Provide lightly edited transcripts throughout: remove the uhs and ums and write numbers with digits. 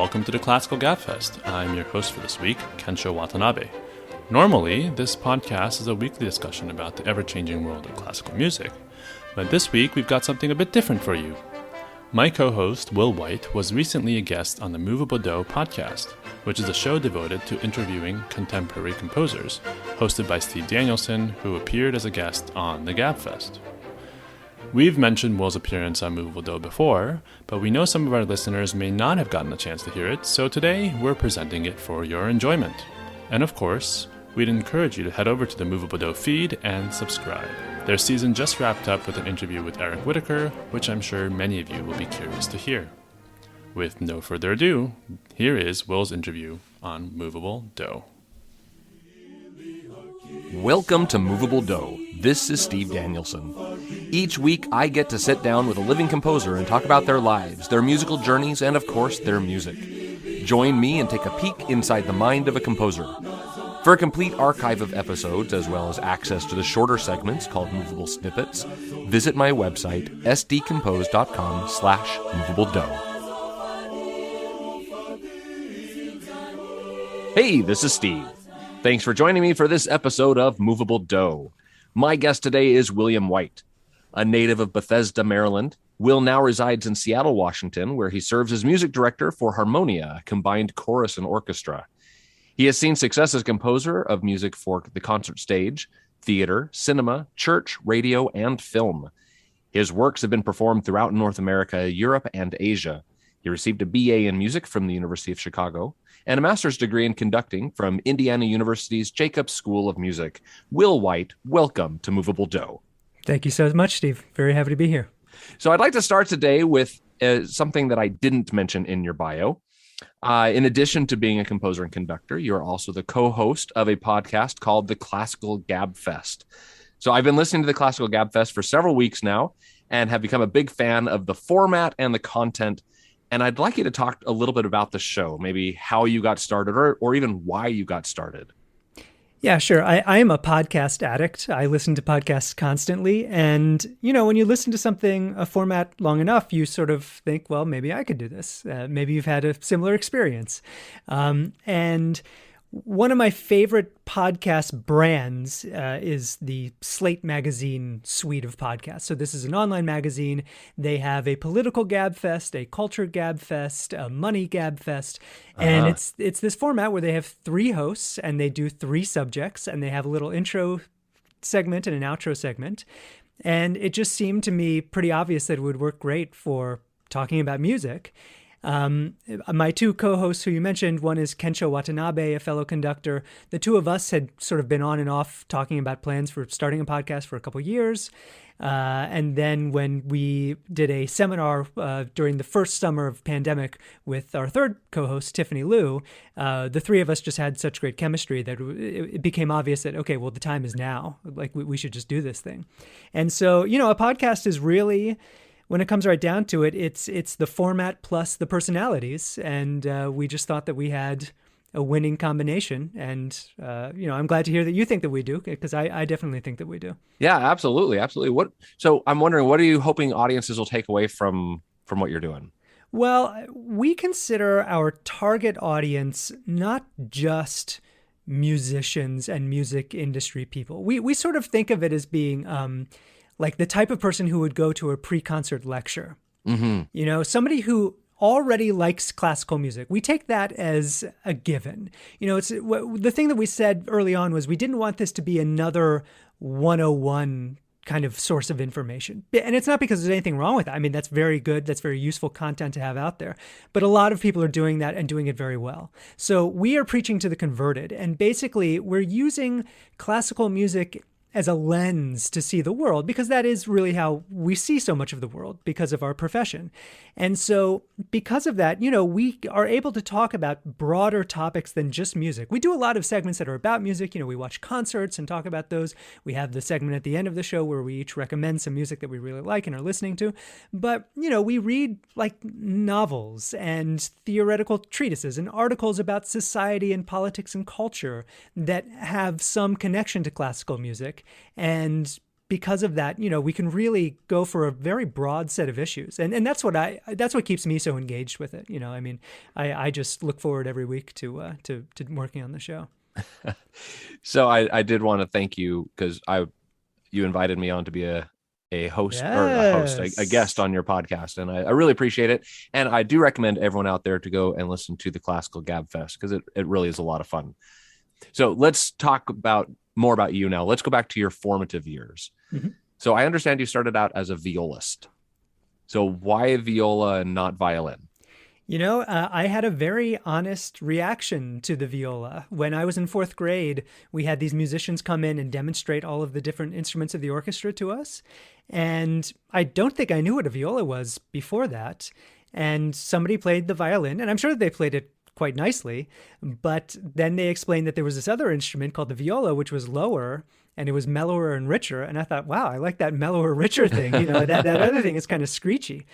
Welcome to the Classical Gabfest. I'm your host for this week, Kensho Watanabe. Normally, this podcast is a weekly discussion about the ever-changing world of classical music, but this week we've got something a bit different for you. My co-host, Will White, was recently a guest on the Moveable Do podcast, which is a show devoted to interviewing contemporary composers, hosted by Steve Danielson, who appeared as a guest on the Gabfest. We've mentioned Will's appearance on Moveable Do before, but we know some of our listeners may not have gotten a chance to hear it, so today we're presenting it for your enjoyment. And of course, we'd encourage you to head over to the Moveable Do feed and subscribe. Their season just wrapped up with an interview with Eric Whitaker, which I'm sure many of you will be curious to hear. With no further ado, here is Will's interview on Moveable Do. Welcome to Moveable Do. This is Steve Danielson. Each week, I get to sit down with a living composer and talk about their lives, their musical journeys, and of course, their music. Join me and take a peek inside the mind of a composer. For a complete archive of episodes, as well as access to the shorter segments called Movable Snippets, visit my website, sdcompose.com/moveabledo. Hey, this is Steve. Thanks for joining me for this episode of Moveable Do. My guest today is William White. A native of Bethesda, Maryland, Will now resides in Seattle, Washington, where he serves as music director for Harmonia, a combined chorus and orchestra. He has seen success as composer of music for the concert stage, theater, cinema, church, radio, and film. His works have been performed throughout North America, Europe, and Asia. He received a BA in music from the University of Chicago and a master's degree in conducting from Indiana University's Jacobs School of Music. Will White, welcome to Moveable Do. Thank you so much, Steve. Very happy to be here. So I'd like to start today with something that I didn't mention in your bio. In addition to being a composer and conductor, you're also the co-host of a podcast called the Classical Gabfest. So I've been listening to the Classical Gabfest for several weeks now and have become a big fan of the format and the content. And I'd like you to talk a little bit about the show, maybe how you got started or even why you got started. Yeah, sure. I am a podcast addict. I listen to podcasts constantly. And, you know, when you listen to something, a format long enough, you sort of think, well, maybe I could do this. Maybe you've had a similar experience. And one of my favorite podcast brands is the Slate Magazine suite of podcasts. So this is an online magazine. They have a political gabfest, a culture gabfest, a money gabfest. And it's this format where they have three hosts and they do three subjects and they have a little intro segment and an outro segment. And it just seemed to me pretty obvious that it would work great for talking about music. My two co-hosts who you mentioned, one is Kensho Watanabe, a fellow conductor. The two of us had sort of been on and off talking about plans for starting a podcast for a couple of years. And then when we did a seminar during the first summer of pandemic with our third co-host, Tiffany Liu, the three of us just had such great chemistry that it became obvious that, okay, well, the time is now. Like, we should just do this thing. And so, you know, a podcast is really... when it comes right down to it, it's the format plus the personalities. And we just thought that we had a winning combination. And, you know, I'm glad to hear that you think that we do, because I definitely think that we do. Yeah, absolutely. Absolutely. So I'm wondering, what are you hoping audiences will take away from what you're doing? Well, we consider our target audience not just musicians and music industry people. We sort of think of it as being... like the type of person who would go to a pre-concert lecture, you know, somebody who already likes classical music. We take that as a given. You know, it's the thing that we said early on was we didn't want this to be another 101 kind of source of information. And it's not because there's anything wrong with that. I mean, that's very good. That's very useful content to have out there. But a lot of people are doing that and doing it very well. So we are preaching to the converted. And basically, we're using classical music as a lens to see the world, because that is really how we see so much of the world because of our profession. And so because of that, you know, we are able to talk about broader topics than just music. We do a lot of segments that are about music. You know, we watch concerts and talk about those. We have the segment at the end of the show where we each recommend some music that we really like and are listening to. But, you know, we read like novels and theoretical treatises and articles about society and politics and culture that have some connection to classical music. And because of that, we can really go for a very broad set of issues. And that's what keeps me so engaged with it. I just look forward every week to working on the show. So I did want to thank you because you invited me on to be a host or a guest on your podcast. And I really appreciate it. And I do recommend everyone out there to go and listen to the Classical Gab Fest because it really is a lot of fun. So let's talk more about you now. Let's go back to your formative years. Mm-hmm. So I understand you started out as a violist. So why viola and not violin? I had a very honest reaction to the viola. When I was in fourth grade, we had these musicians come in and demonstrate all of the different instruments of the orchestra to us. And I don't think I knew what a viola was before that. And somebody played the violin, and I'm sure they played it quite nicely. But then they explained that there was this other instrument called the viola, which was lower, and it was mellower and richer. And I thought, wow, I like that mellower, richer thing. That other thing is kind of screechy.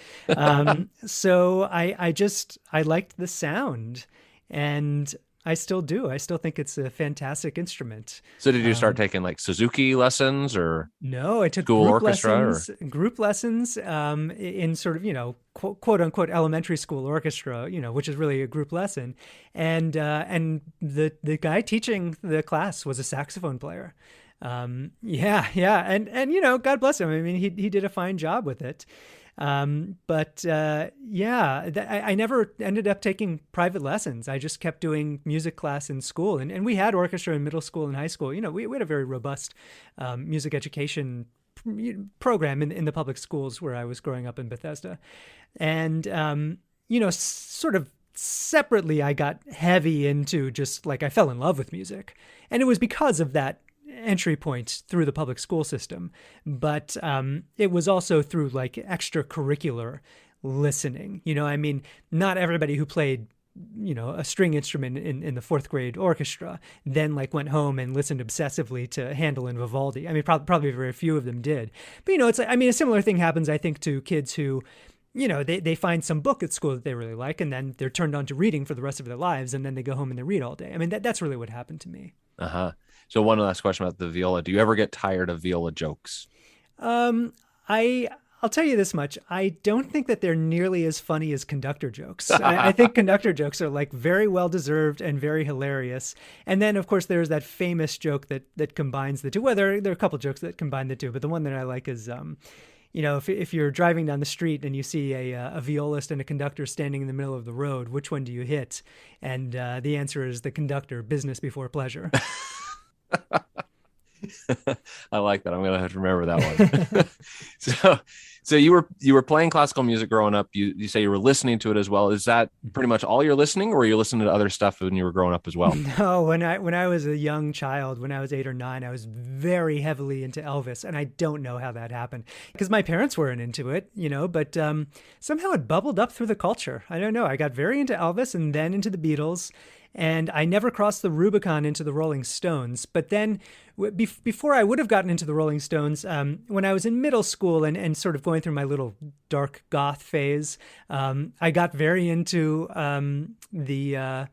So I liked the sound, and I still do. I still think it's a fantastic instrument. So did you start taking like Suzuki lessons or? No, I took school group orchestra lessons, group lessons in sort of, quote unquote elementary school orchestra, which is really a group lesson. And the guy teaching the class was a saxophone player. Yeah. And God bless him. I mean, he did a fine job with it. I never ended up taking private lessons. I just kept doing music class in school, and we had orchestra in middle school and high school. We had a very robust music education program in the public schools where I was growing up in Bethesda. And, sort of separately, I got heavy into just like I fell in love with music, and it was because of that entry point through the public school system. But it was also through like extracurricular listening. Not everybody who played a string instrument in the fourth grade orchestra then like went home and listened obsessively to Handel and Vivaldi. Probably very few of them did. But it's a similar thing happens, I think, to kids who they find some book at school that they really like, and then they're turned on to reading for the rest of their lives, and then they go home and they read all day. That's really what happened to me. So one last question about the viola. Do you ever get tired of viola jokes? I'll tell you this much. I don't think that they're nearly as funny as conductor jokes. I think conductor jokes are like very well deserved and very hilarious. And then, of course, there's that famous joke that combines the two. Well, there are a couple jokes that combine the two, but the one that I like is, if you're driving down the street and you see a violist and a conductor standing in the middle of the road, which one do you hit? And the answer is the conductor, business before pleasure. I like that. I'm going to have to remember that one. So you were playing classical music growing up. You say you were listening to it as well. Is that pretty much all you're listening, or were you listening to other stuff when you were growing up as well? No, when I was a young child, when I was 8 or 9, I was very heavily into Elvis, and I don't know how that happened because my parents weren't into it, but somehow it bubbled up through the culture. I don't know. I got very into Elvis and then into the Beatles. And I never crossed the Rubicon into the Rolling Stones. But then before I would have gotten into the Rolling Stones, when I was in middle school and sort of going through my little dark goth phase, I got very into the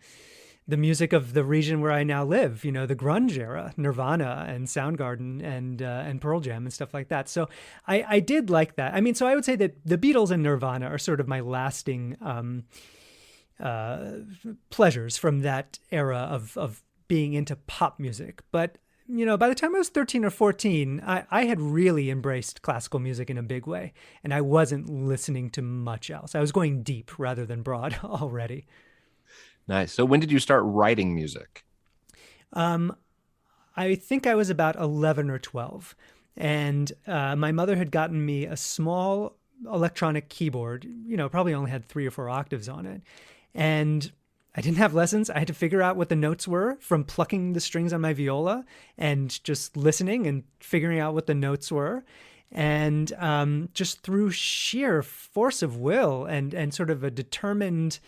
music of the region where I now live, the grunge era, Nirvana and Soundgarden and Pearl Jam and stuff like that. So I did like that. So I would say that the Beatles and Nirvana are sort of my lasting pleasures from that era of being into pop music. But, by the time I was 13 or 14, I had really embraced classical music in a big way, and I wasn't listening to much else. I was going deep rather than broad already. Nice. So when did you start writing music? I think I was about 11 or 12, and my mother had gotten me a small electronic keyboard, probably only had 3 or 4 octaves on it. And I didn't have lessons. I had to figure out what the notes were from plucking the strings on my viola and just listening and figuring out what the notes were. And just through sheer force of will and sort of a determined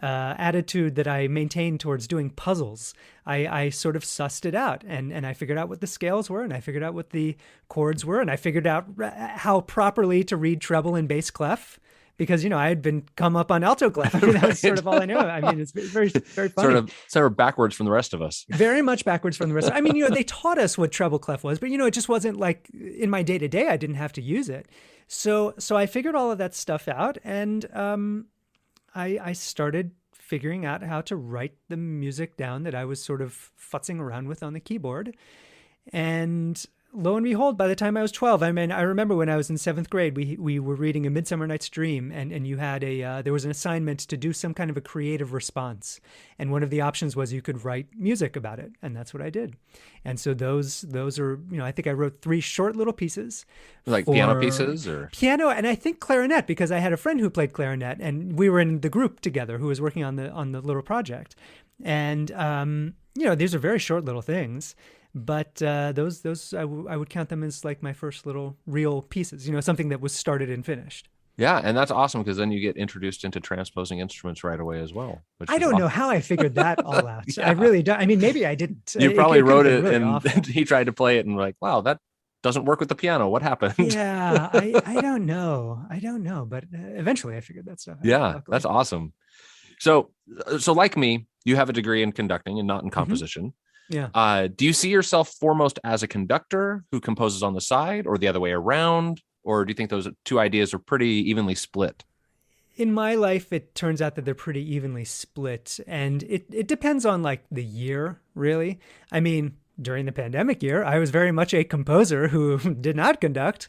attitude that I maintained towards doing puzzles, I sort of sussed it out. And I figured out what the scales were, and I figured out what the chords were, and I figured out how properly to read treble and bass clef, because, I had been come up on alto clef. I mean, that was sort of all I knew. I mean, it's very, very funny. Sort of backwards from the rest of us. Very much backwards from the rest. I mean, they taught us what treble clef was, but, it just wasn't like in my day to day, I didn't have to use it. So I figured all of that stuff out, and I started figuring out how to write the music down that I was sort of futzing around with on the keyboard. And lo and behold, by the time I was 12, I mean, I remember when I was in 7th grade, we were reading A Midsummer Night's Dream, and you had there was an assignment to do some kind of a creative response. And one of the options was you could write music about it. And that's what I did. And so those are, I think I wrote 3 short little pieces. Like piano pieces or? Piano, and I think clarinet, because I had a friend who played clarinet, and we were in the group together who was working on the little project. And, these are very short little things. But those I would count them as like my first little real pieces, something that was started and finished. Yeah, and that's awesome because then you get introduced into transposing instruments right away as well. I don't know how I figured that all out. Yeah. I really don't. I mean, maybe I didn't. You probably wrote it really and he tried to play it and like, wow, that doesn't work with the piano. What happened? Yeah, I don't know. But eventually I figured that stuff out. Yeah, luckily. That's awesome. So like me, you have a degree in conducting and not in composition. Mm-hmm. Yeah. Do you see yourself foremost as a conductor who composes on the side or the other way around? Or do you think those 2 ideas are pretty evenly split? In my life, it turns out that they're pretty evenly split. And it depends on like the year, really. I mean, during the pandemic year, I was very much a composer who did not conduct.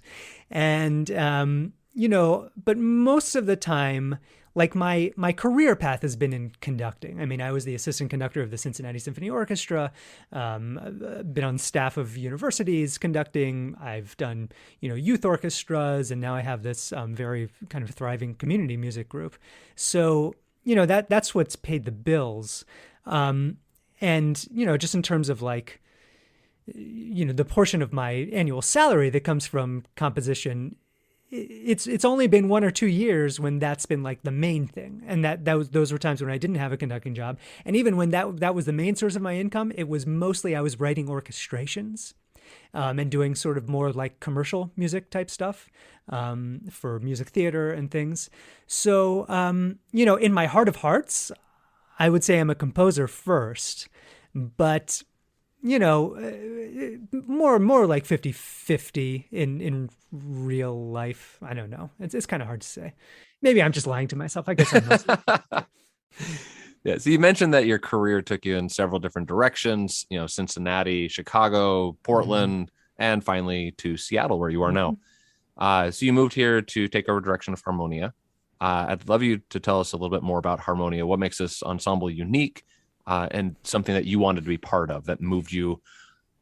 And, but most of the time, like my career path has been in conducting. I mean, I was the assistant conductor of the Cincinnati Symphony Orchestra, been on staff of universities conducting. I've done, youth orchestras, and now I have this very kind of thriving community music group. So, that's what's paid the bills. And, just in terms of like, the portion of my annual salary that comes from composition, it's only been 1 or 2 years when that's been like the main thing. And those were times when I didn't have a conducting job. And even when that was the main source of my income, it was mostly I was writing orchestrations and doing sort of more like commercial music type stuff for music theater and things. So, in my heart of hearts, I would say I'm a composer first, but more like 50-50 in real life. I don't know. It's kind of hard to say. Maybe I'm just lying to myself. I guess I'm not. Yeah. So you mentioned that your career took you in several different directions, Cincinnati, Chicago, Portland, and finally to Seattle, where you are now. So you moved here to take over direction of Harmonia. I'd love you to tell us a little bit more about Harmonia. What makes this ensemble unique? And something that you wanted to be part of that moved you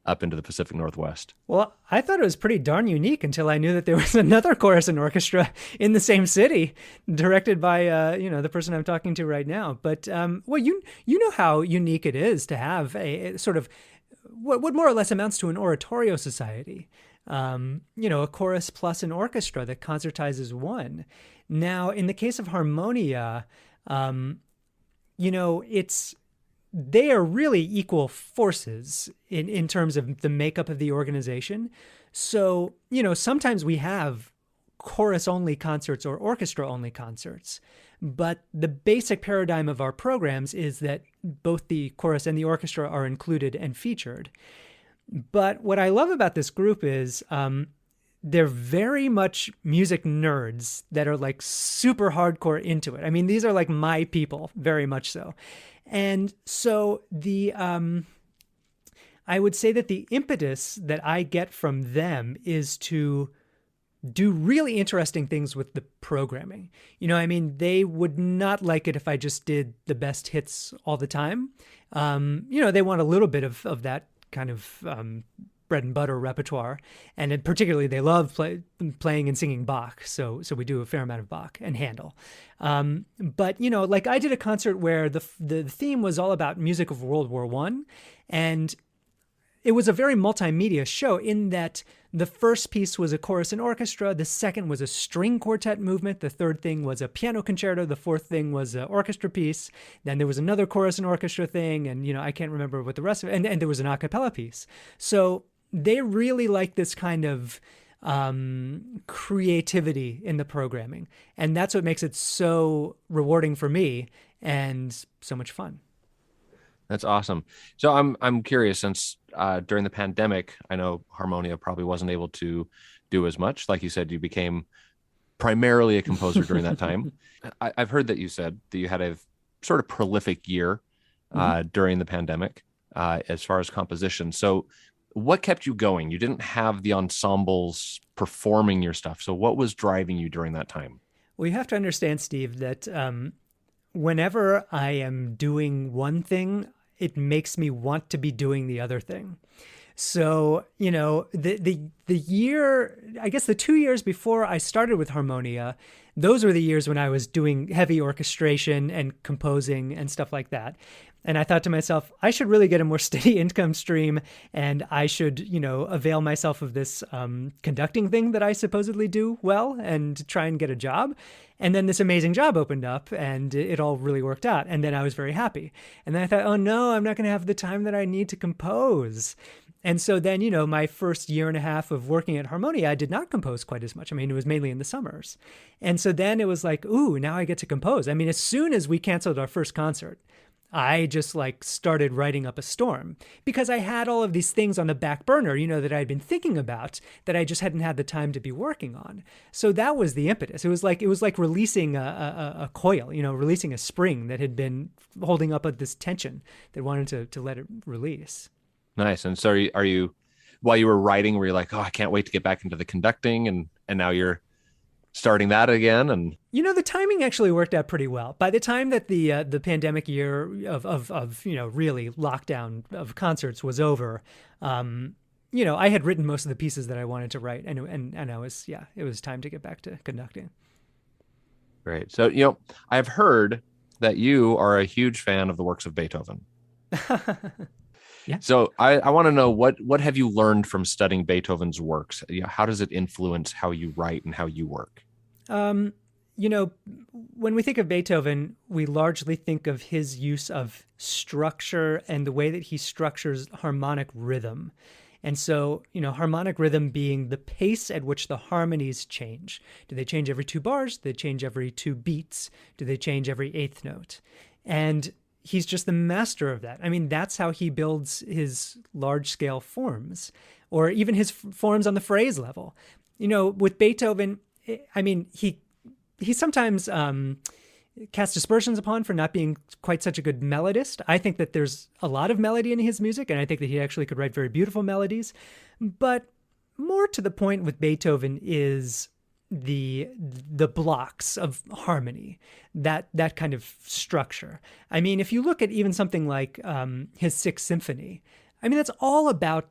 up into the Pacific Northwest? Well, I thought it was pretty darn unique until I knew that there was another chorus and orchestra in the same city, directed by the person I'm talking to right now. But well, you know how unique it is to have a sort of what more or less amounts to an oratorio society. A chorus plus an orchestra that concertizes one. Now, in the case of Harmonia, they are really equal forces in terms of the makeup of the organization. So, sometimes we have chorus-only concerts or orchestra-only concerts, but the basic paradigm of our programs is that both the chorus and the orchestra are included and featured. But what I love about this group is they're very much music nerds that are like super hardcore into it. I mean, these are like my people, very much so. And so I would say that the impetus that I get from them is to do really interesting things with the programming. They would not like it if I just did the best hits all the time. They want a little bit of that kind of bread and butter repertoire, and particularly they love playing and singing Bach. So we do a fair amount of Bach and Handel. But like I did a concert where the theme was all about music of World War I, and it was a very multimedia show in that the first piece was a chorus and orchestra, the second was a string quartet movement, the third thing was a piano concerto, the fourth thing was an orchestra piece, then there was another chorus and orchestra thing, and I can't remember what the rest of it, and there was an a cappella piece. So they really like this kind of creativity in the programming. And that's what makes it so rewarding for me and so much fun. That's awesome. So I'm curious, since during the pandemic, I know Harmonia probably wasn't able to do as much. Like you said, you became primarily a composer during that time. I've heard that you said that you had a sort of prolific year during the pandemic as far as composition. So what kept you going? You didn't have the ensembles performing your stuff. So what was driving you during that time? Well, you have to understand, Steve, that whenever I am doing one thing, it makes me want to be doing the other thing. So, you know, the year, I guess the 2 years before I started with Harmonia, those were the years when I was doing heavy orchestration and composing and stuff like that. And I thought to myself, I should really get a more steady income stream, and I should, you know, avail myself of this conducting thing that I supposedly do well and try and get a job. And then this amazing job opened up and it all really worked out. And then I was very happy. And then I thought, oh no, I'm not going to have the time that I need to compose. And so then, you know, my first year and a half of working at Harmonia, I did not compose quite as much. I mean, it was mainly in the summers. And so then it was like, ooh, now I get to compose. I mean, as soon as we canceled our first concert, I just like started writing up a storm because I had all of these things on the back burner, you know, that I'd been thinking about that I just hadn't had the time to be working on. So that was the impetus. It was like releasing a coil, you know, releasing a spring that had been holding up this tension that wanted to let it release. Nice. And so are you, while you were writing, were you like, oh, I can't wait to get back into the conducting, and now you're starting that again? And you know, the timing actually worked out pretty well. By the time that the pandemic year of you know, really lockdown of concerts was over, you know, I had written most of the pieces that I wanted to write, and I was, yeah, it was time to get back to conducting. Great. So, you know, I've heard that you are a huge fan of the works of Beethoven. Yeah. So I want to know, what have you learned from studying Beethoven's works? You know, how does it influence how you write and how you work? You know, when we think of Beethoven, we largely think of his use of structure and the way that he structures harmonic rhythm. And so, you know, harmonic rhythm being the pace at which the harmonies change. Do they change every 2 bars? Do they change every 2 beats? Do they change every 8th note? And he's just the master of that. I mean, that's how he builds his large-scale forms, or even his forms on the phrase level. You know, with Beethoven, I mean, he sometimes cast aspersions upon for not being quite such a good melodist. I think that there's a lot of melody in his music, and I think that he actually could write very beautiful melodies. But more to the point with Beethoven is the blocks of harmony, that kind of structure. I mean, if you look at even something like his 6th Symphony, I mean, that's all about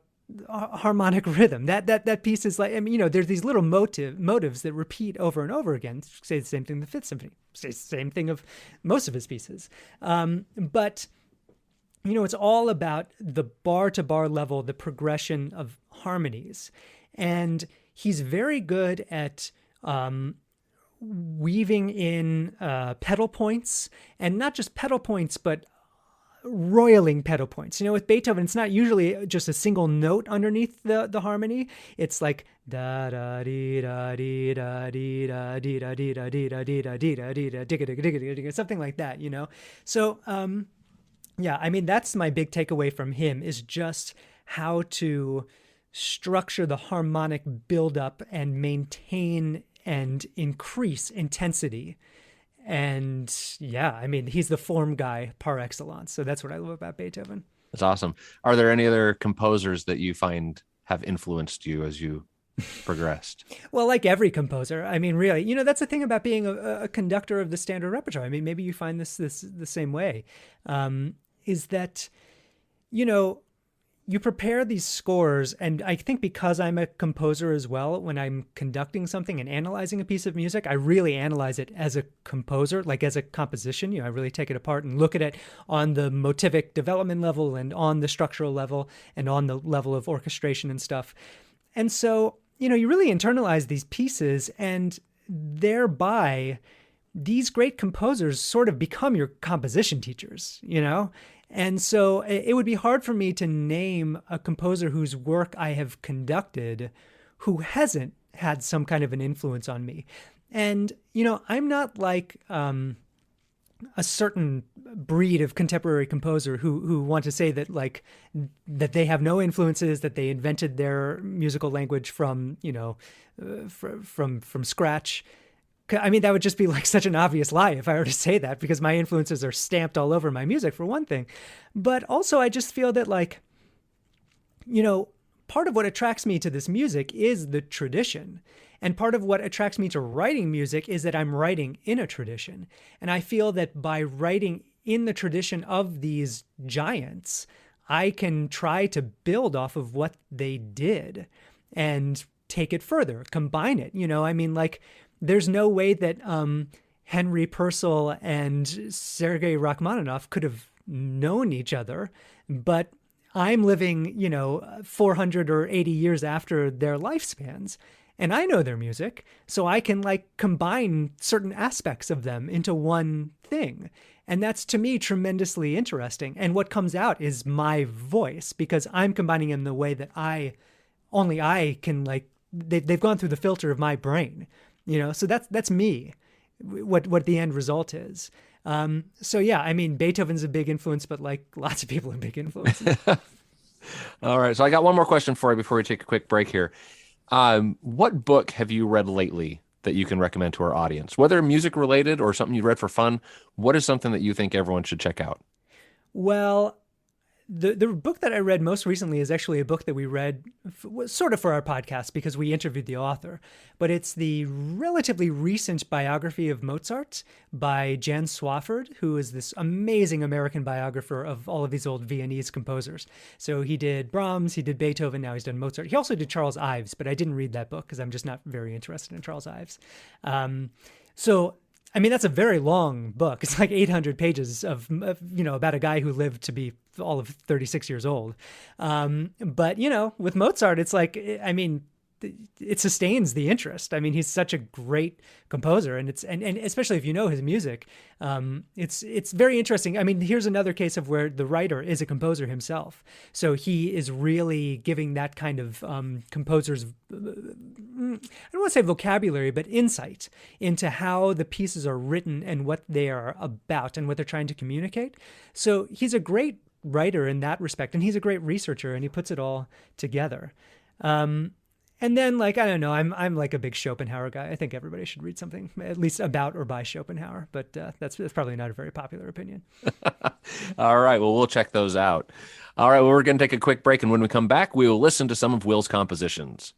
harmonic rhythm. That piece is like, I mean, you know, there's these little motives that repeat over and over again. Say the same thing in the 5th Symphony. Say the same thing of most of his pieces. But you know, it's all about the bar to bar level, the progression of harmonies, and he's very good at weaving in pedal points, and not just pedal points, but roiling pedal points. You know, with Beethoven, it's not usually just a single note underneath the harmony. It's like da da dee da dee da dee da dee da dee da dee da dee da dee da dee da digga digga digga digga, something like that. You know, so yeah, I mean, that's my big takeaway from him, is just how to structure the harmonic buildup and maintain and increase intensity. And yeah, I mean, he's the form guy par excellence. So that's what I love about Beethoven. That's awesome. Are there any other composers that you find have influenced you as you progressed? Well, like every composer, I mean, really, you know, that's the thing about being a conductor of the standard repertoire. I mean, maybe you find this the same way, is that, you know, you prepare these scores, and I think because I'm a composer as well, when I'm conducting something and analyzing a piece of music, I really analyze it as a composer, like as a composition. You know, I really take it apart and look at it on the motivic development level and on the structural level and on the level of orchestration and stuff. And so, you know, you really internalize these pieces, and thereby these great composers sort of become your composition teachers, you know? And so it would be hard for me to name a composer whose work I have conducted who hasn't had some kind of an influence on me. And, I'm not like a certain breed of contemporary composer who want to say that that they have no influences, that they invented their musical language from scratch. I mean, that would just be like such an obvious lie if I were to say that, because my influences are stamped all over my music, for one thing. But also I just feel that part of what attracts me to this music is the tradition. And part of what attracts me to writing music is that I'm writing in a tradition. And I feel that by writing in the tradition of these giants, I can try to build off of what they did and take it further, combine it. There's no way that Henry Purcell and Sergei Rachmaninoff could have known each other, but I'm living, 400 or 80 years after their lifespans. And I know their music, so I can combine certain aspects of them into one thing. And that's, to me, tremendously interesting. And what comes out is my voice, because I'm combining in the way that only I can, they've gone through the filter of my brain, so that's me, what the end result is. So yeah, I mean, Beethoven's a big influence, but lots of people are big influences. All right. So I got one more question for you before we take a quick break here. What book have you read lately that you can recommend to our audience, whether music related or something you read for fun? What is something that you think everyone should check out? Well, the book that I read most recently is actually a book that we read sort of for our podcast because we interviewed the author, but it's the relatively recent biography of Mozart by Jan Swafford, who is this amazing American biographer of all of these old Viennese composers. So he did Brahms, he did Beethoven, now he's done Mozart. He also did Charles Ives, but I didn't read that book because I'm just not very interested in Charles Ives. That's a very long book. It's 800 pages of about a guy who lived to be all of 36 years old. But with Mozart, it's it sustains the interest. I mean, he's such a great composer, and especially if you know his music, it's very interesting. I mean, here's another case of where the writer is a composer himself, so he is really giving that kind of composer's, I don't want to say vocabulary, but insight into how the pieces are written and what they are about and what they're trying to communicate. So he's a great writer in that respect, and he's a great researcher, and he puts it all together. And then, I don't know, I'm a big Schopenhauer guy. I think everybody should read something at least about or by Schopenhauer, but that's probably not a very popular opinion. All right, well, we'll check those out. All right, well, we're going to take a quick break, and when we come back, we will listen to some of Will's compositions.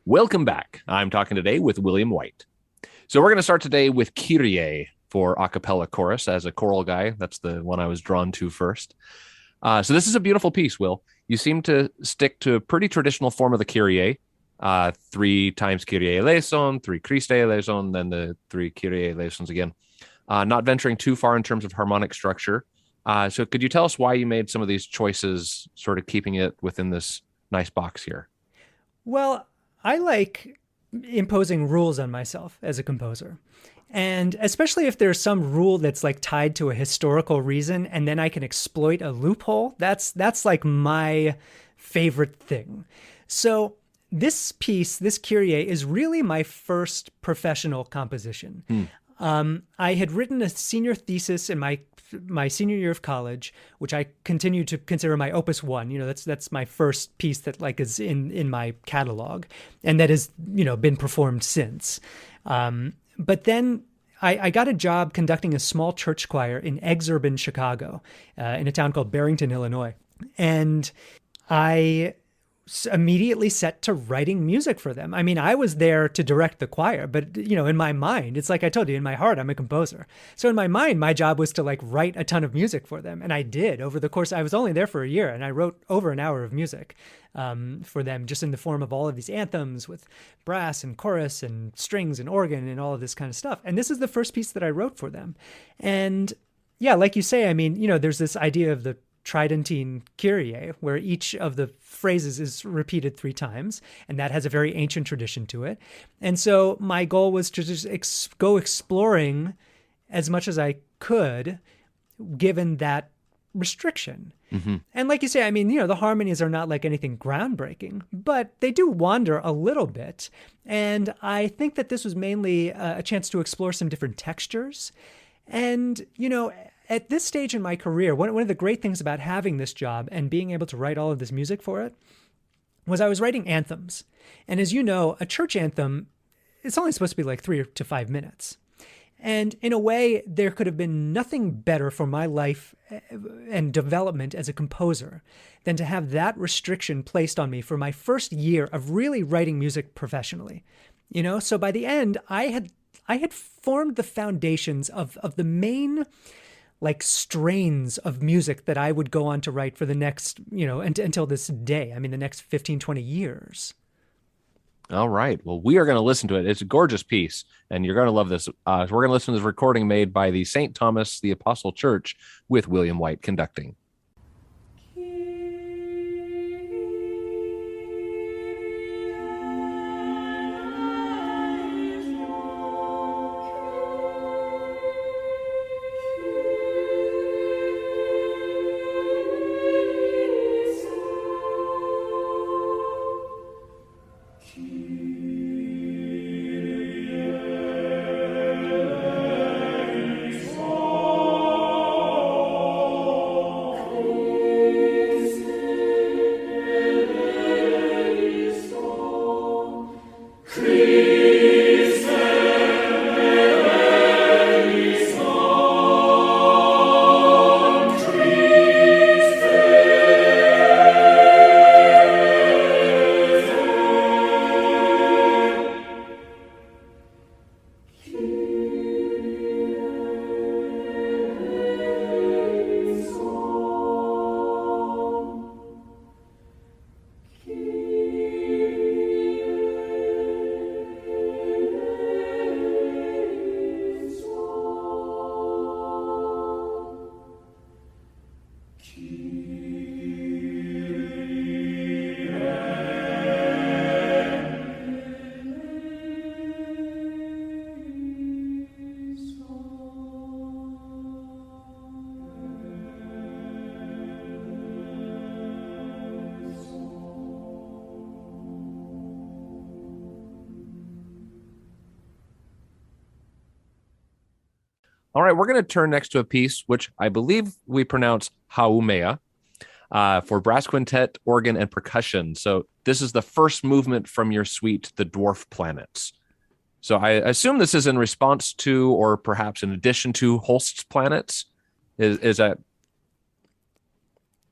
Welcome back. I'm talking today with William White. So we're going to start today with Kyrie for a cappella chorus. As a choral guy, that's the one I was drawn to first. So this is a beautiful piece, Will. You seem to stick to a pretty traditional form of the Kyrie, 3 times Kyrie eleison, 3 Christe eleison, then the 3 Kyrie eleisons again. Not venturing too far in terms of harmonic structure. So could you tell us why you made some of these choices, sort of keeping it within this nice box here? Well, I like imposing rules on myself as a composer. And especially if there's some rule that's tied to a historical reason, and then I can exploit a loophole, that's my favorite thing. So this piece, this Kyrie, is really my first professional composition. I had written a senior thesis in my senior year of college, which I continue to consider my opus 1. That's my first piece that is in my catalog, and that has been performed since. But then I got a job conducting a small church choir in exurban Chicago, in a town called Barrington, Illinois. And I immediately set to writing music for them. I mean, I was there to direct the choir, but in my mind, it's like I told you, in my heart, I'm a composer. So in my mind, my job was to write a ton of music for them. And I did over the course. I was only there for a year, and I wrote over an hour of music for them, just in the form of all of these anthems with brass and chorus and strings and organ and all of this kind of stuff. And this is the first piece that I wrote for them. And yeah, like you say, I mean, there's this idea of the Tridentine Kyrie, where each of the phrases is repeated 3 times, and that has a very ancient tradition to it. And so my goal was to just go exploring as much as I could, given that restriction. Mm-hmm. And like you say, I mean, the harmonies are not like anything groundbreaking, but they do wander a little bit. And I think that this was mainly a chance to explore some different textures. And, at this stage in my career, one of the great things about having this job and being able to write all of this music for it was I was writing anthems. And as you know, a church anthem, it's only supposed to be like 3 to 5 minutes. And in a way, there could have been nothing better for my life and development as a composer than to have that restriction placed on me for my first year of really writing music professionally. So by the end, I had formed the foundations of the main like strains of music that I would go on to write for the next, until this day. I mean, the next 15, 20 years. All right. Well, we are going to listen to it. It's a gorgeous piece, and you're going to love this. So we're going to listen to this recording made by the St. Thomas the Apostle Church with William White conducting. All right, we're going to turn next to a piece which I believe we pronounce Haumea for brass quintet, organ, and percussion. So this is the first movement from your suite, the Dwarf Planets. So I assume this is in response to, or perhaps in addition to, Holst's Planets. Is that?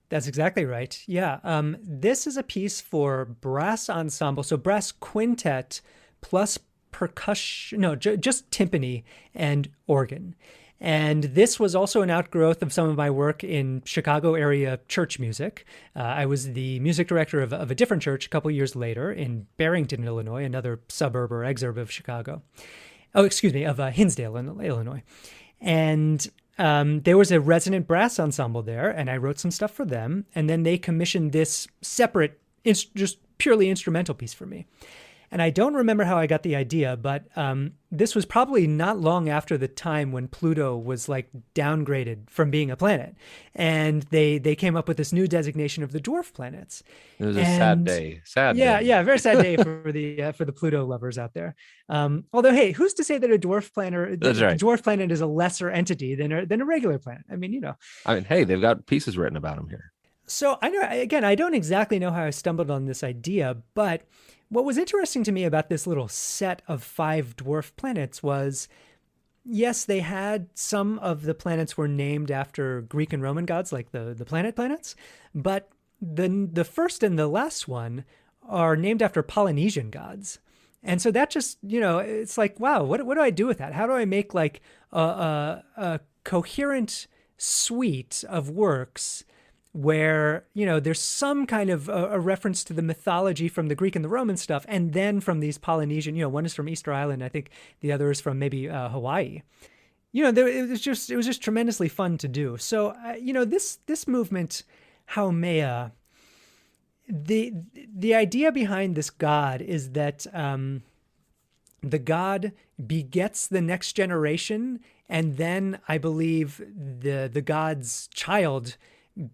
That's exactly right. Yeah. This is a piece for brass ensemble. So brass quintet plus percussion, no, just timpani and organ. And this was also an outgrowth of some of my work in Chicago area church music. I was the music director of a different church a couple years later in Barrington, Illinois, another suburb or exurb of Chicago. Oh, excuse me, of Hinsdale, Illinois. And there was a resonant brass ensemble there, and I wrote some stuff for them. And then they commissioned this separate, just purely instrumental piece for me. And I don't remember how I got the idea, but this was probably not long after the time when Pluto was like downgraded from being a planet. And they came up with this new designation of the dwarf planets. It was a sad day. Yeah, very sad day for the Pluto lovers out there. Although, hey, who's to say that a dwarf planet, That's right. dwarf planet is a lesser entity than a regular planet? I mean, hey, they've got pieces written about them here. So I don't exactly know how I stumbled on this idea, but what was interesting to me about this little set of 5 dwarf planets was, yes, they had some of the planets were named after Greek and Roman gods, like the planets, but the first and the last one are named after Polynesian gods. And so that just, it's like, wow, what do I do with that? How do I make like a coherent suite of works where, there's some kind of a reference to the mythology from the Greek and the Roman stuff, and then from these Polynesian, one is from Easter Island, I think the other is from maybe Hawaii. It was just tremendously fun to do. So, this movement, Haumea, the idea behind this god is that the god begets the next generation, and then I believe the god's child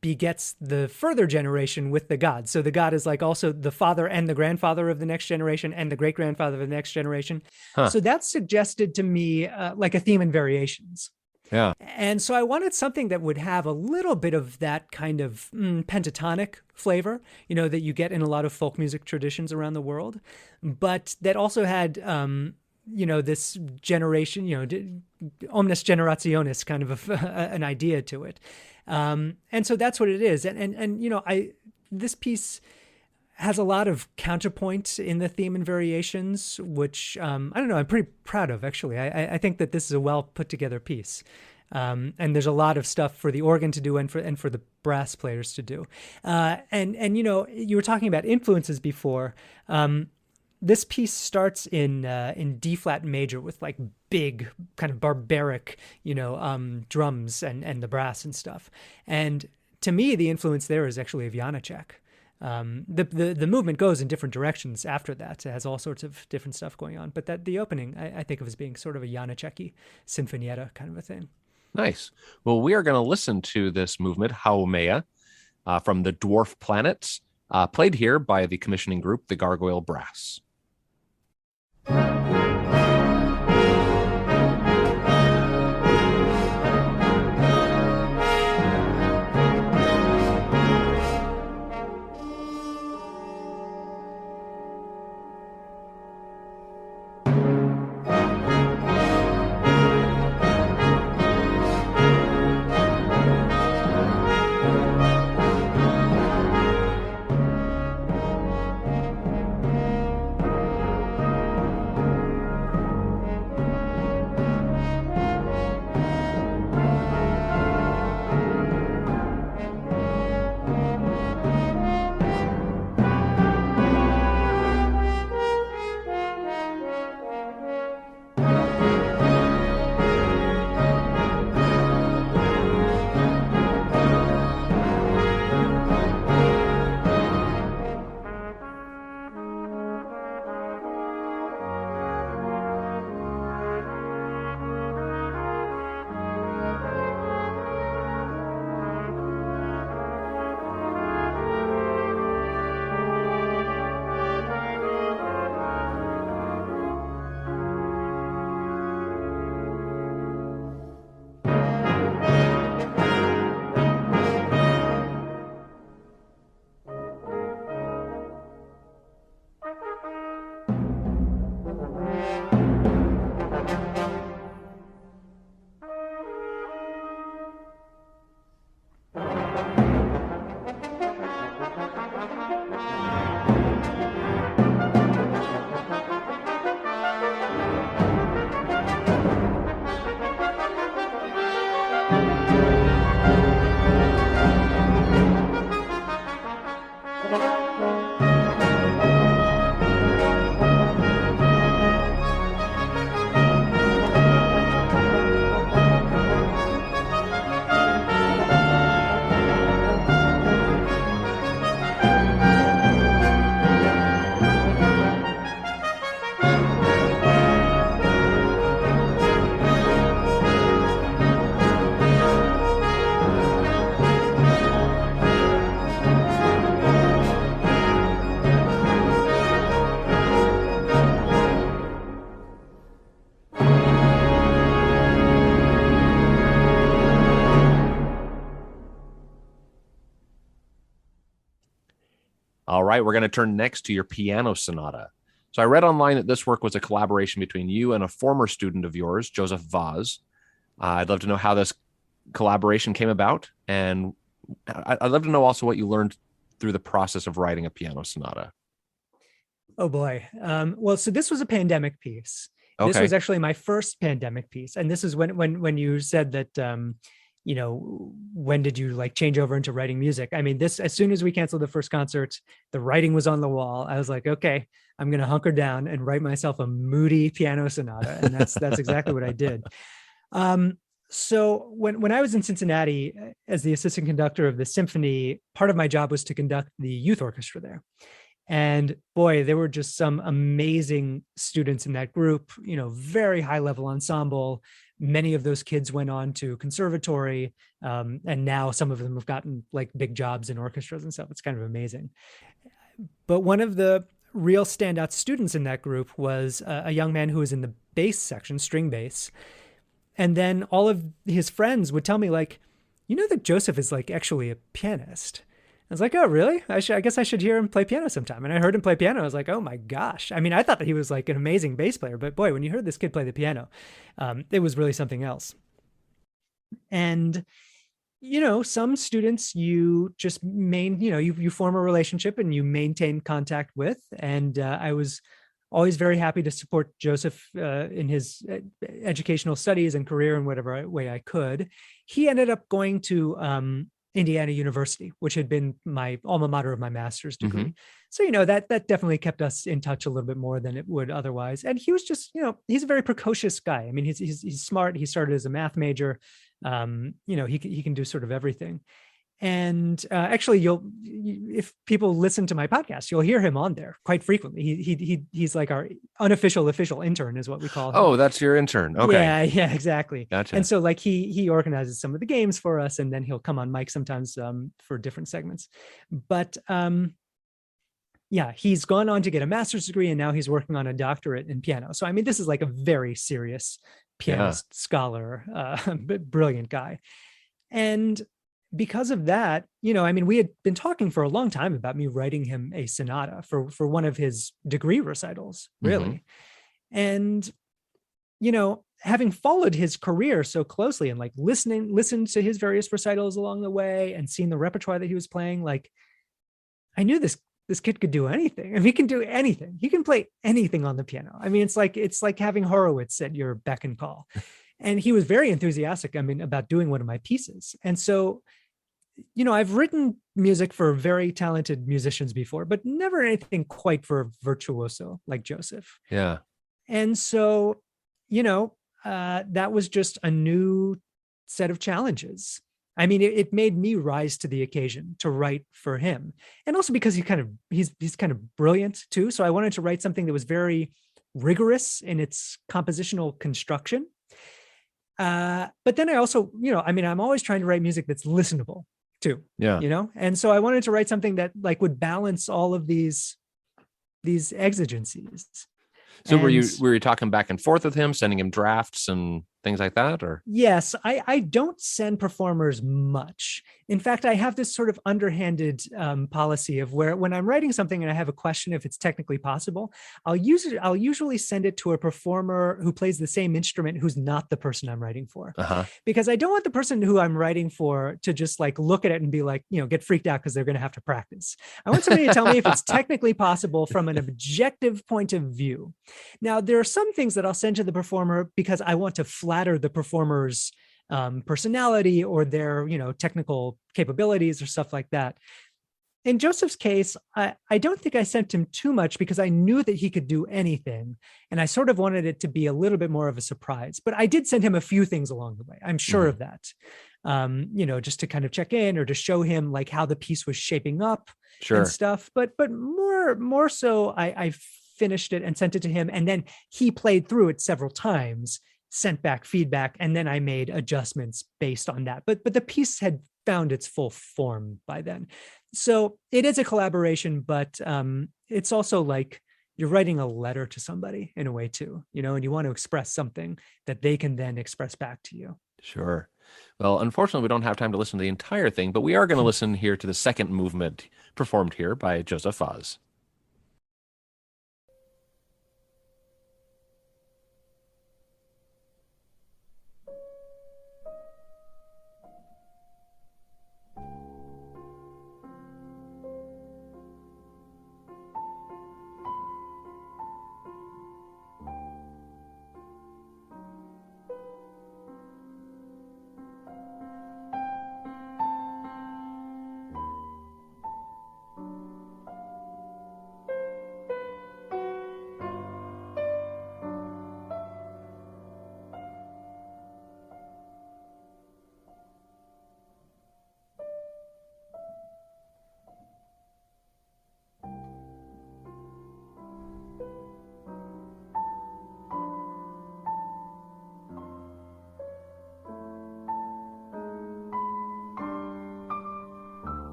begets the further generation with the god. So the god is like also the father and the grandfather of the next generation and the great grandfather of the next generation. Huh. So that suggested to me like a theme in variations. Yeah. And so I wanted something that would have a little bit of that kind of pentatonic flavor, you know, that you get in a lot of folk music traditions around the world, but that also had, you know, this generation, you know, omnes generationis kind of an idea to it. And so that's what it is. And you know, this piece has a lot of counterpoint in the theme and variations, which I don't know, I'm pretty proud of, actually. I think that this is a well put together piece. And there's a lot of stuff for the organ to do and for the brass players to do. And you know, you were talking about influences before. This piece starts in D flat major with like big kind of barbaric, you know, drums and the brass and stuff. And to me, the influence there is actually of Janacek. The movement goes in different directions after that. It has all sorts of different stuff going on. But that the opening, I think of as being sort of a Janacek-y sinfonietta kind of a thing. Nice. Well, we are going to listen to this movement, Haumea, from the Dwarf Planets, played here by the commissioning group, the Gargoyle Brass. All right, we're going to turn next to your piano sonata. So I read online that this work was a collaboration between you and a former student of yours, Joseph Vaz. I'd love to know how this collaboration came about, and I'd love to know also what you learned through the process of writing a piano sonata. Oh boy. Well, so this was a pandemic piece. This Okay. was actually my first pandemic piece. And this is when you said that, you know, when did you like change over into writing music? I mean, this, as soon as we canceled the first concert, the writing was on the wall. I was like, okay, I'm going to hunker down and write myself a moody piano sonata. And that's exactly what I did. So when I was in Cincinnati as the assistant conductor of the symphony, part of my job was to conduct the youth orchestra there. And boy, there were just some amazing students in that group, very high level ensemble. Many of those kids went on to conservatory, and now some of them have gotten like big jobs in orchestras and stuff. It's kind of amazing. But one of the real standout students in that group was a young man who was in the bass section, string bass. And then all of his friends would tell me, like, that Joseph is like actually a pianist. I was like, oh, really? I guess I should hear him play piano sometime. And I heard him play piano. I was like, oh my gosh. I mean, I thought that he was like an amazing bass player, but boy, when you heard this kid play the piano, it was really something else. And, some students you just you form a relationship and you maintain contact with. And I was always very happy to support Joseph in his educational studies and career in whatever way I could. He ended up going to Indiana University, which had been my alma mater of my master's degree. Mm-hmm. So, that definitely kept us in touch a little bit more than it would otherwise. And he was just, he's a very precocious guy. I mean, he's smart. He started as a math major. He can do sort of everything. And actually, if people listen to my podcast, you'll hear him on there quite frequently. He's like our unofficial official intern, is what we call him. Oh, that's your intern. Okay. Yeah, exactly. Gotcha. And so like he organizes some of the games for us, and then he'll come on mic sometimes for different segments. But he's gone on to get a master's degree, and now he's working on a doctorate in piano. So I mean, this is like a very serious pianist, scholar, brilliant guy. And because of that, we had been talking for a long time about me writing him a sonata for one of his degree recitals, really. Mm-hmm. And, having followed his career so closely and like listened to his various recitals along the way and seen the repertoire that he was playing, like I knew this kid could do anything. I mean, he can do anything. He can play anything on the piano. I mean, it's like having Horowitz at your beck and call. And he was very enthusiastic, about doing one of my pieces. And so, I've written music for very talented musicians before, but never anything quite for a virtuoso like Joseph. Yeah. And so, that was just a new set of challenges. I mean, it made me rise to the occasion to write for him. And also because he's kind of brilliant too. So I wanted to write something that was very rigorous in its compositional construction. But then I also, I'm always trying to write music that's listenable too. Yeah. And so I wanted to write something that like would balance all of these exigencies. So were you talking back and forth with him, sending him drafts and things like that? Or yes, I don't send performers much. In fact, I have this sort of underhanded policy of where when I'm writing something and I have a question if it's technically possible, I'll usually send it to a performer who plays the same instrument who's not the person I'm writing for. Because I don't want the person who I'm writing for to just like look at it and be like, get freaked out because they're going to have to practice. I want somebody to tell me if it's technically possible from an objective point of view. Now, there are some things that I'll send to the performer because I want to flatter the performer's personality or their, technical capabilities or stuff like that. In Joseph's case, I don't think I sent him too much because I knew that he could do anything. And I sort of wanted it to be a little bit more of a surprise. But I did send him a few things along the way. I'm sure of that. Just to kind of check in or to show him like how the piece was shaping up and stuff. But more so, I finished it and sent it to him. And then he played through it several times, sent back feedback, and then I made adjustments based on that. But the piece had found its full form by then. So it is a collaboration, but it's also like you're writing a letter to somebody in a way too, and you want to express something that they can then express back to you. Sure. Well, unfortunately, we don't have time to listen to the entire thing, but we are going to listen here to the second movement performed here by Joseph Fares.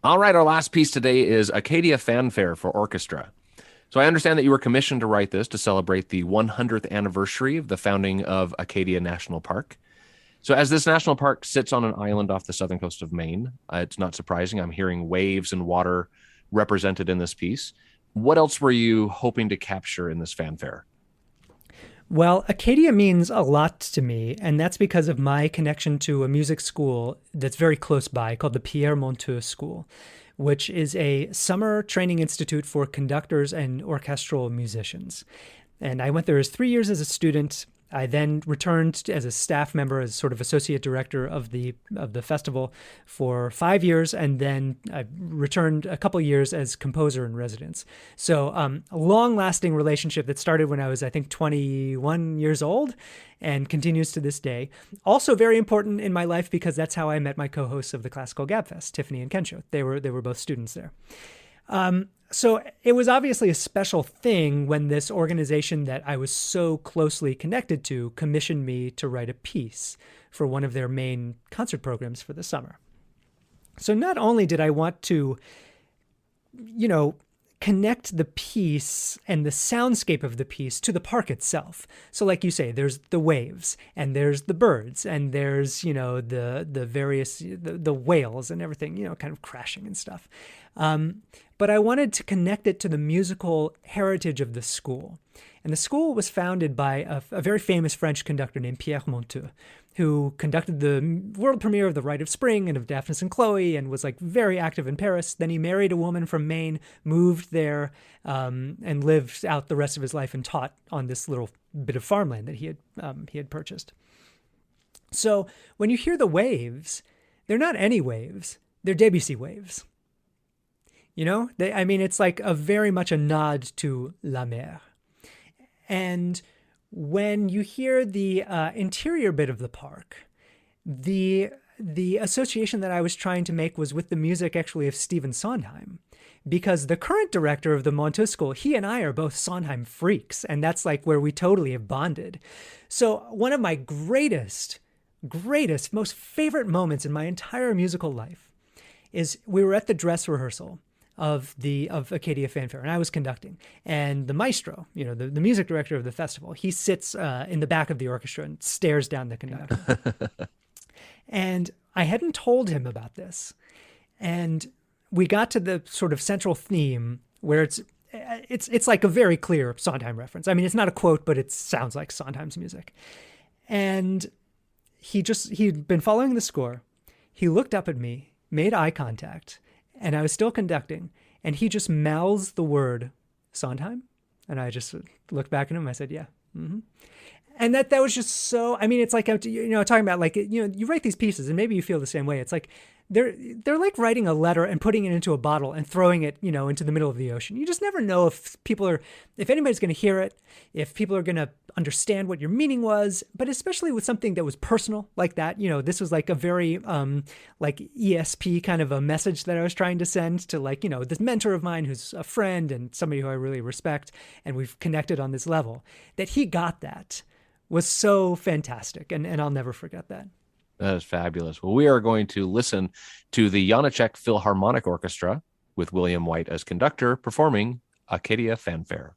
All right, our last piece today is Acadia Fanfare for Orchestra. So I understand that you were commissioned to write this to celebrate the 100th anniversary of the founding of Acadia National Park. So as this national park sits on an island off the southern coast of Maine, it's not surprising I'm hearing waves and water represented in this piece. What else were you hoping to capture in this fanfare? Well, Acadia means a lot to me, and that's because of my connection to a music school that's very close by called the Pierre Monteux School, which is a summer training institute for conductors and orchestral musicians. And I went there as 3 years as a student. I then returned as a staff member, as sort of associate director of the festival for 5 years, and then I returned a couple years as composer in residence. So a long-lasting relationship that started when I was, I think, 21 years old, and continues to this day. Also very important in my life because that's how I met my co-hosts of the Classical Gabfest, Tiffany and Kensho. They were both students there. So it was obviously a special thing when this organization that I was so closely connected to commissioned me to write a piece for one of their main concert programs for the summer. So not only did I want to, connect the piece and the soundscape of the piece to the park itself. So like you say, there's the waves and there's the birds and there's, the various, the whales and everything, kind of crashing and stuff. But I wanted to connect it to the musical heritage of the school. And the school was founded by a very famous French conductor named Pierre Monteux, who conducted the world premiere of The Rite of Spring and of Daphnis and Chloe and was very active in Paris. Then he married a woman from Maine, moved there, and lived out the rest of his life and taught on this little bit of farmland that he had purchased. So when you hear the waves, they're not any waves, they're Debussy waves. It's like very much a nod to La Mer. And when you hear the interior bit of the park, the association that I was trying to make was with the music actually of Stephen Sondheim, because the current director of the Monteux School, he and I are both Sondheim freaks, and that's where we totally have bonded. So one of my greatest, most favorite moments in my entire musical life is we were at the dress rehearsal of Acadia Fanfare, and I was conducting. And the maestro, the music director of the festival, he sits in the back of the orchestra and stares down the conductor. And I hadn't told him about this. And we got to the sort of central theme where it's like a very clear Sondheim reference. I mean, it's not a quote, but it sounds like Sondheim's music. And he'd been following the score. He looked up at me, made eye contact, and I was still conducting, and he just mouths the word Sondheim, and I just looked back at him. I said, "Yeah." Mm-hmm. And that was just so. I mean, it's like talking about you write these pieces, and maybe you feel the same way. It's like they're like writing a letter and putting it into a bottle and throwing it into the middle of the ocean. You just never know if anybody's going to hear it, if people are going to understand what your meaning was. But especially with something that was personal like that, this was like a very ESP kind of a message that I was trying to send to this mentor of mine who's a friend and somebody who I really respect, and we've connected on this level. That he got that was so fantastic, and I'll never forget that. That is fabulous. Well, we are going to listen to the Janáček Philharmonic Orchestra with William White as conductor performing Acadia Fanfare.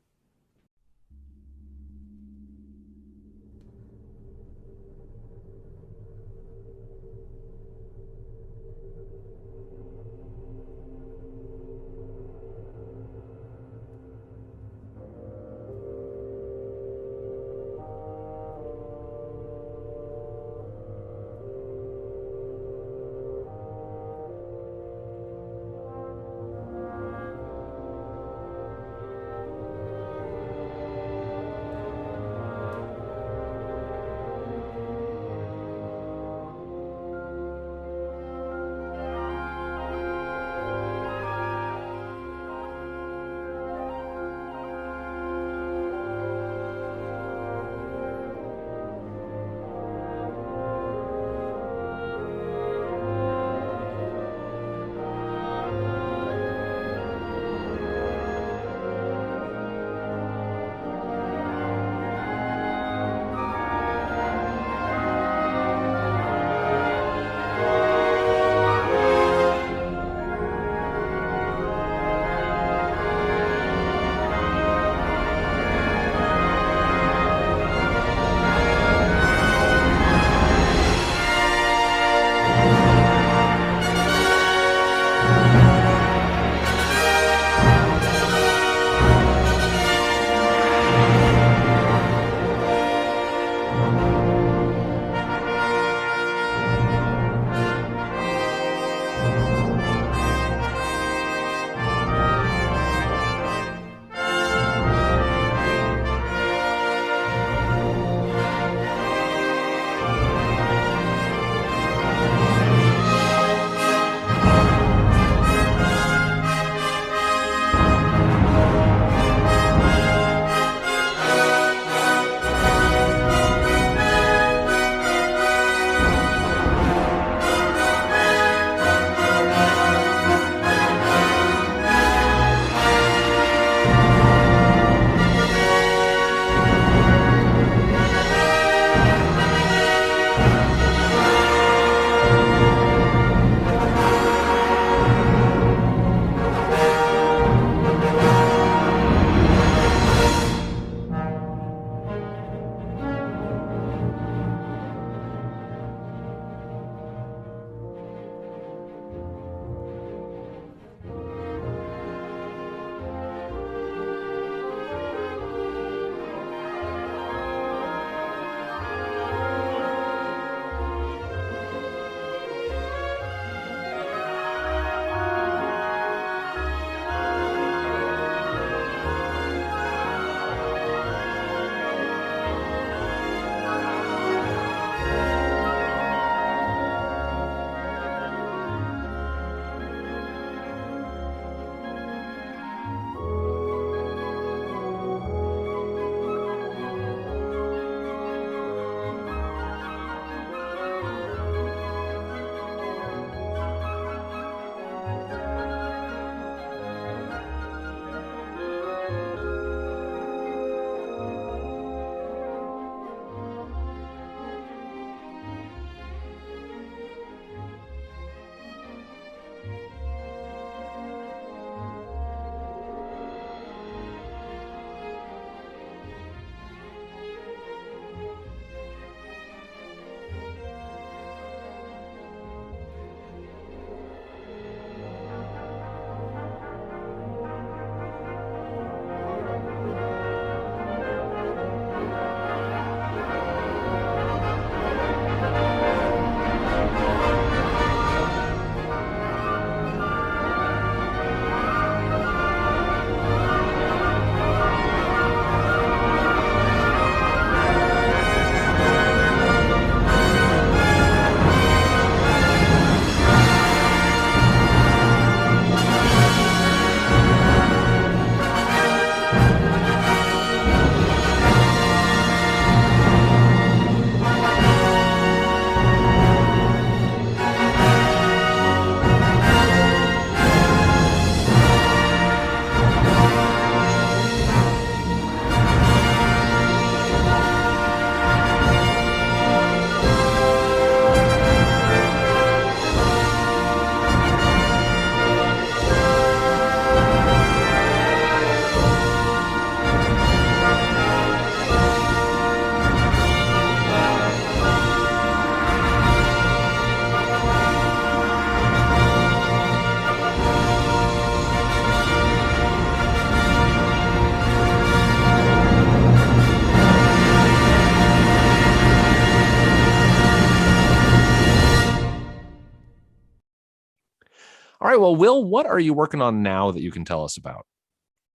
All right. Well, Will, what are you working on now that you can tell us about?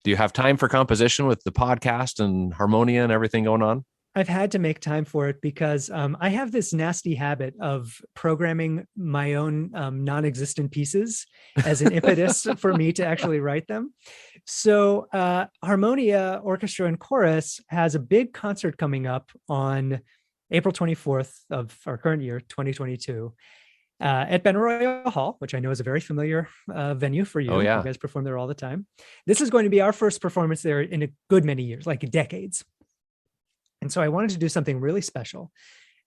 Do you have time for composition with the podcast and harmonia and everything going on? I've had to make time for it because I have this nasty habit of programming my own non-existent pieces as an impetus for me to actually write them. So Harmonia, Orchestra, and Chorus has a big concert coming up on April 24th of our current year, 2022, at Benaroya Hall, which I know is a very familiar venue for you. Oh, yeah. You guys perform there all the time. This is going to be our first performance there in a good many years, like decades. And so I wanted to do something really special.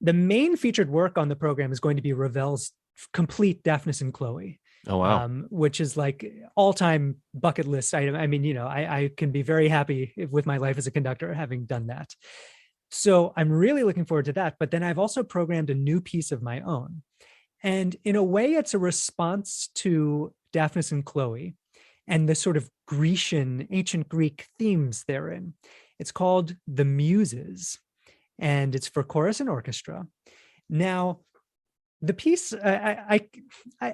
The main featured work on the program is going to be Ravel's complete Daphnis and Chloe. Oh, wow. Which is like all-time bucket list item. I mean, I can be very happy with my life as a conductor having done that. So I'm really looking forward to that. But then I've also programmed a new piece of my own. And in a way, it's a response to Daphnis and Chloe and the sort of Grecian, ancient Greek themes therein. It's called The Muses, and it's for chorus and orchestra. Now, the piece, I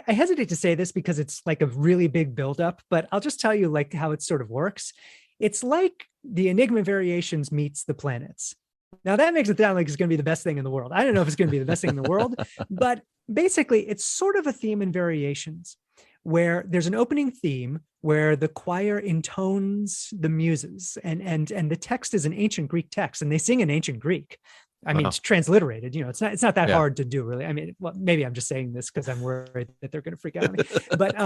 hesitate to say this because it's like a really big buildup, but I'll just tell you like how it sort of works. It's like the Enigma Variations meets the planets. Now, that makes it sound like it's going to be the best thing in the world. I don't know if it's going to be the best thing in the world, but basically, it's sort of a theme in variations where there's an opening theme where the choir intones the muses and the text is an ancient Greek text and they sing in ancient Greek. I mean, it's transliterated, it's not that hard to do really. I mean, well, maybe I'm just saying this because I'm worried that they're going to freak out on me. But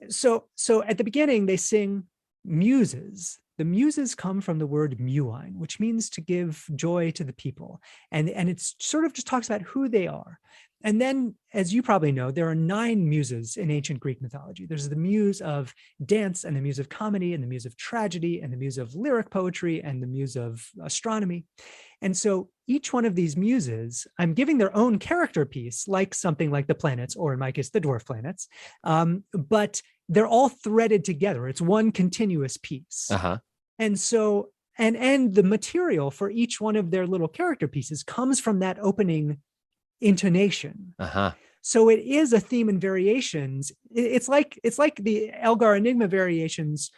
so at the beginning they sing muses. The muses come from the word muine, which means to give joy to the people. And it's sort of just talks about who they are. And then, as you probably know, there are 9 muses in ancient Greek mythology. There's the muse of dance and the muse of comedy and the muse of tragedy and the muse of lyric poetry and the muse of astronomy. And so each one of these muses, I'm giving their own character piece, like something like the planets, or in my case, the dwarf planets. But they're all threaded together. It's one continuous piece. Uh-huh. And so, and the material for each one of their little character pieces comes from that opening intonation. Uh-huh. So it is a theme in variations. It's like the Elgar Enigma Variations,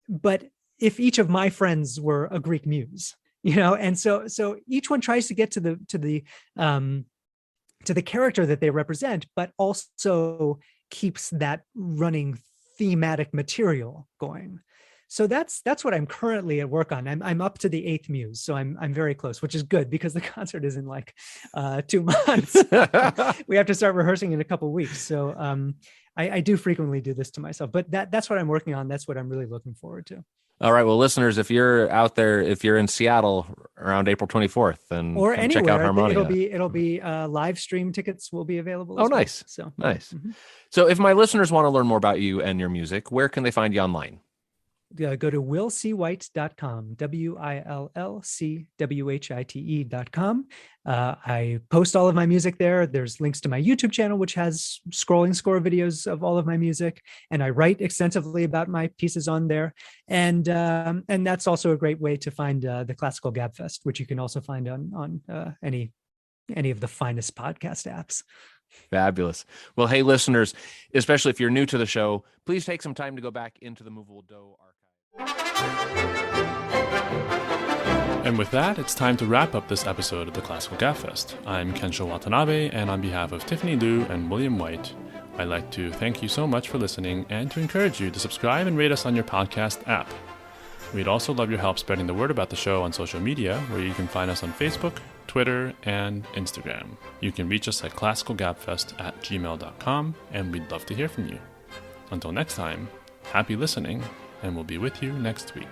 but if each of my friends were a Greek muse, and so each one tries to get to the character that they represent, but also keeps that running thematic material going. So that's what I'm currently at work on. I'm up to the 8th muse, so I'm very close, which is good because the concert is in like 2 months. We have to start rehearsing in a couple of weeks. So I do frequently do this to myself, but that's what I'm working on. That's what I'm really looking forward to. All right, well, listeners, if you're out there, if you're in Seattle around April 24th, then or anywhere, check out Harmonia. It'll be live stream tickets will be available. Oh, nice. Well, so nice. Mm-hmm. So if my listeners want to learn more about you and your music, where can they find you online? Go to willcwhite.com, WILCWHITE.com. I post all of my music there. There's links to my YouTube channel, which has scrolling score videos of all of my music. And I write extensively about my pieces on there. And that's also a great way to find the Classical Gab Fest, which you can also find on any of the finest podcast apps. Fabulous. Well, hey, listeners, especially if you're new to the show, please take some time to go back into the Moveable Do archive. And with that, it's time to wrap up this episode of the Classical Gabfest. I'm Kensho Watanabe, and on behalf of Tiffany Liu and William White, I'd like to thank you so much for listening and to encourage you to subscribe and rate us on your podcast app. We'd also love your help spreading the word about the show on social media, where you can find us on Facebook, Twitter, and Instagram. You can reach us at classicalgabfest@gmail.com, and we'd love to hear from you. Until next time, happy listening, and we'll be with you next week.